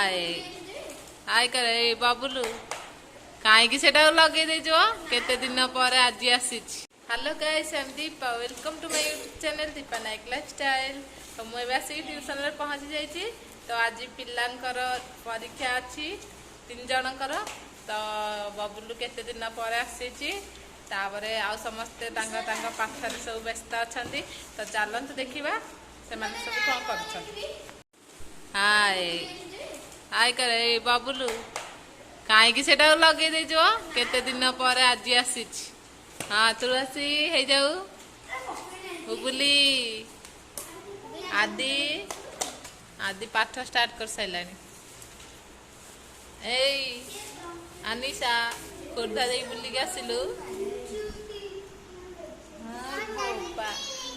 हाय हाय करे बाबुलू कहीं सेटा लगे देजो केते दिन पर आज आसी। Hello guys I am Deepa welcome to my YouTube channel Deepa Nayak lifestyle. तो मुझे आसिक ट्यूशन में पहुँची जाइए। तो आज पिलांकर परीक्षा अच्छी 3 जनकर। तो बबुलू केते दिन पर आसी तापरे आ समस्ते पाठर सब व्यस्त अच्छा। तो चलते देखा से सब कौन कर। हाय हाय करे बाबुलू कहीं सेटा लगे देजो केते दिन पर आज आसी। हाँ तुलसी है जाऊ बुबुली आदि आदि पाठ स्टार्ट कर सारे। ए अनिशा खोर्धा जा बुलिक आसिलु।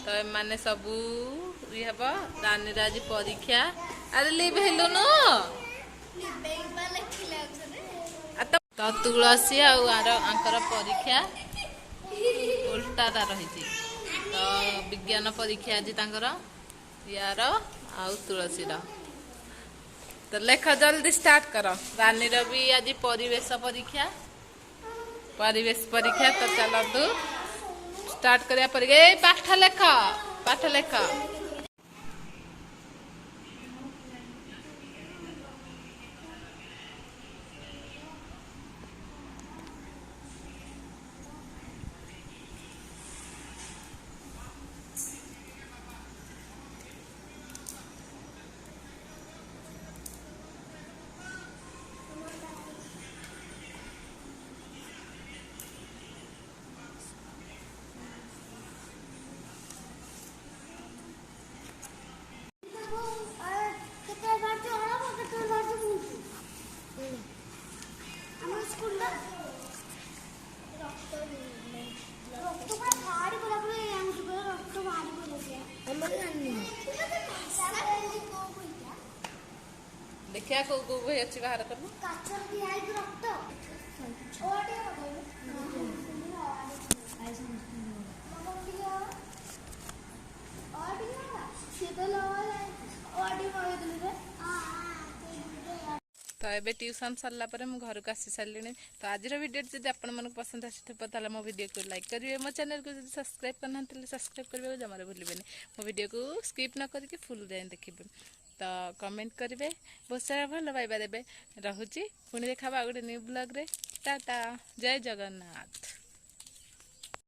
तो माने सबू ये हम रानी आज परीक्षा अरे लिव हेलुनु तो तुलसी आर परीक्षा उल्टा रही। तो विज्ञान परीक्षा आज यार आउ तुलसीर। तो लेख जल्दी स्टार्ट कर। रानीर भी आज परिवेश परीक्षा तो चलतु स्टार्ट करिया पाठ लेख। देखिया को बही अच्छी बाहर कर तो ये ट्यूशन सरला घर को आसी सारे। तो आज वीडियो जब आपको पसंद आसा मो वीडियो को लाइक करेंगे। मो चैनल को जब सब्सक्राइब करना सब्सक्राइब करने जमा भूलें। मो वीडियो को स्किप न करके फुल जाए देखिए। तो कमेंट करेंगे बहुत सारा भल पाइबा देवे। रोचे पुणी देखा गोटे न्यू ब्लॉग रे। टाटा जय जगन्नाथ।